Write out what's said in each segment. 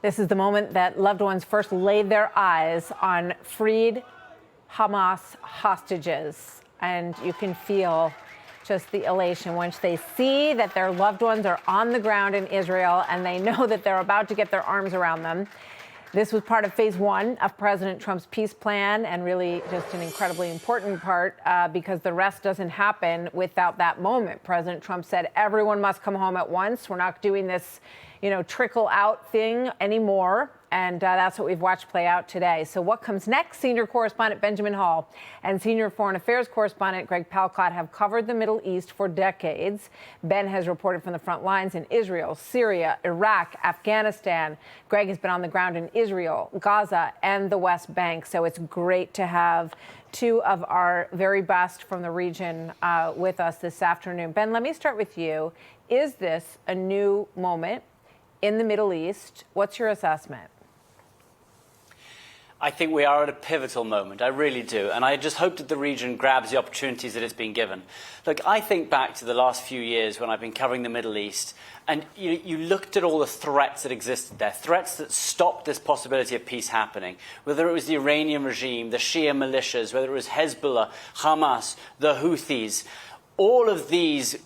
This is the moment that loved ones first laid their eyes on freed Hamas hostages. And you can feel just the elation once they see that their loved ones are on the ground in Israel and they know that they're about to get their arms around them. This was part of phase one of President Trump's peace plan, and really just an incredibly important part because the rest doesn't happen without that moment. President Trump said everyone must come home at once. We're not doing this, trickle out thing anymore. And that's what we've watched play out today. So what comes next? Senior correspondent Benjamin Hall and senior foreign affairs correspondent Greg Palkot have covered the Middle East for decades. Ben has reported from the front lines in Israel, Syria, Iraq, Afghanistan. Greg has been on the ground in Israel, Gaza, and the West Bank. So it's great to have two of our very best from the region with us this afternoon. Ben, let me start with you. Is this a new moment in the Middle East? What's your assessment? I think we are at a pivotal moment. I really do. And I just hope that the region grabs the opportunities that it's been given. Look, I think back to the last few years when I've been covering the Middle East, and you looked at all the threats that existed there, threats that stopped this possibility of peace happening, whether it was the Iranian regime, the Shia militias, whether it was Hezbollah, Hamas, the Houthis. All of these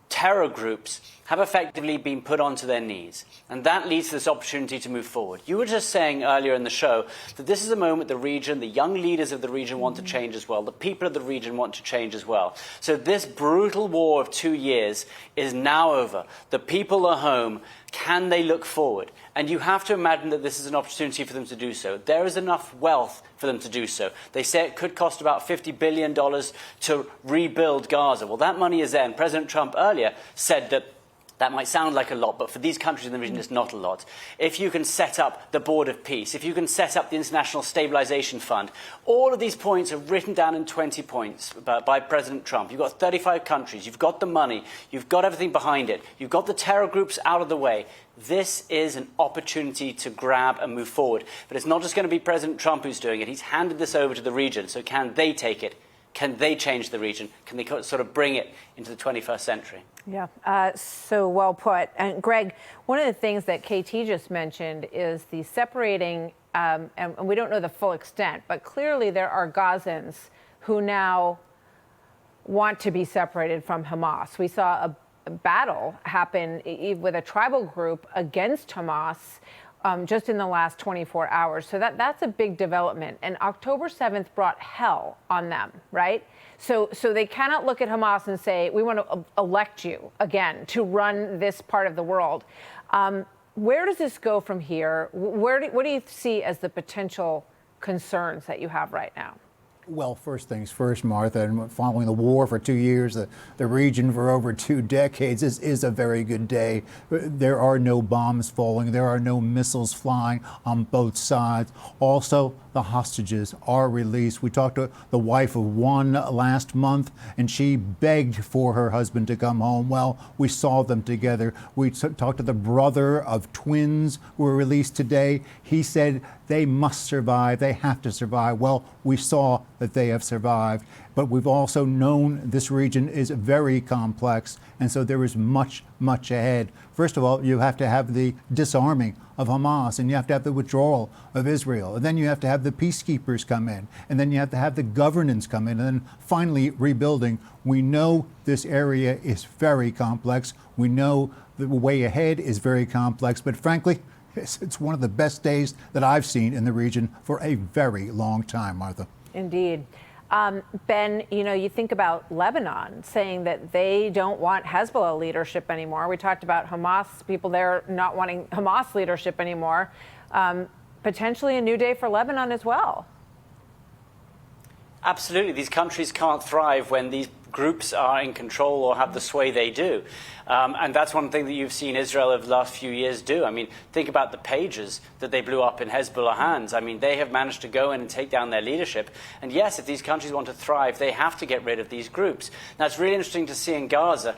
terror groups have effectively been put onto their knees. And that leads to this opportunity to move forward. You were just saying earlier in the show that this is a moment the region, the young leaders of the region want to change as well. The people of the region want to change as well. So this brutal war of 2 years is now over. The people are home. Can they look forward? And you have to imagine that this is an opportunity for them to do so. There is enough wealth for them to do so. They say it could cost about $50 billion to rebuild Gaza. Well, that money is there. And President Trump earlier said that might sound like a lot, but for these countries in the region, it's not a lot. If you can set up the Board of Peace, if you can set up the International Stabilization Fund, all of these points are written down in 20 points by President Trump. You've got 35 countries. You've got the money. You've got everything behind it. You've got the terror groups out of the way. This is an opportunity to grab and move forward. But it's not just going to be President Trump who's doing it. He's handed this over to the region. So can they take it? Can they change the region? Can they sort of bring it into the 21st century? Yeah, so well put. And Greg, one of the things that KT just mentioned is the separating, and we don't know the full extent, but clearly there are Gazans who now want to be separated from Hamas. We saw a battle happen with a tribal group against Hamas just in the last 24 hours. So that's a big development. And October 7th brought hell on them, right? So they cannot look at Hamas and say, we want to elect you again to run this part of the world. Where does this go from here? What do you see as the potential concerns that you have right now? Well, first things first, Martha, and following the war for 2 years, the region for over 2 decades, this is a very good day. There are no bombs falling. There are no missiles flying on both sides. Also, the hostages are released. We talked to the wife of one last month, and she begged for her husband to come home. Well, we saw them together. We talked to the brother of twins who were released today. He said they must survive. They have to survive. Well, we saw that they have survived. But we've also known this region is very complex, and so there is much, much ahead. First of all, you have to have the disarming of Hamas, and you have to have the withdrawal of Israel, and then you have to have the peacekeepers come in, and then you have to have the governance come in, and then finally rebuilding. We know this area is very complex. We know the way ahead is very complex, but frankly, it's one of the best days that I've seen in the region for a very long time, Martha. Indeed. Ben, you think about Lebanon saying that they don't want Hezbollah leadership anymore. We talked about Hamas, people there not wanting Hamas leadership anymore. Potentially a new day for Lebanon as well. Absolutely. These countries can't thrive when these groups are in control or have the sway they do. And that's one thing that you've seen Israel over the last few years do. I mean, think about the pages that they blew up in Hezbollah hands. I mean, they have managed to go in and take down their leadership. And yes, if these countries want to thrive, they have to get rid of these groups. Now, it's really interesting to see in Gaza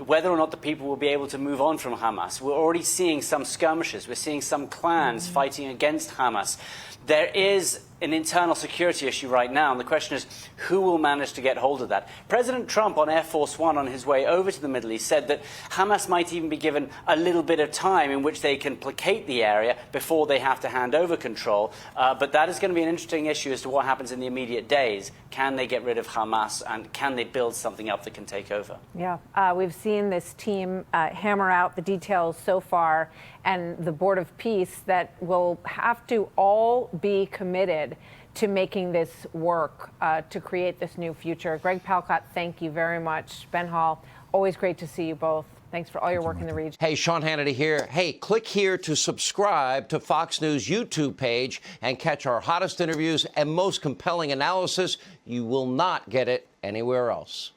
whether or not the people will be able to move on from Hamas. We're already seeing some skirmishes. We're seeing some clans fighting against Hamas. There is an internal security issue right now, and the question is, who will manage to get hold of that? President Trump on Air Force One on his way over to the Middle East said that Hamas might even be given a little bit of time in which they can placate the area before they have to hand over control. But that is going to be an interesting issue as to what happens in the immediate days. Can they get rid of Hamas, and can they build something up that can take over? Yeah, we've seen this team hammer out the details so far, and the Board of Peace that will have to all be committed to making this work to create this new future. Greg Palkot, thank you very much. Ben Hall, always great to see you both. Thanks for all your work in the region. Hey, Sean Hannity here. Hey, click here to subscribe to Fox News YouTube page and catch our hottest interviews and most compelling analysis. You will not get it anywhere else.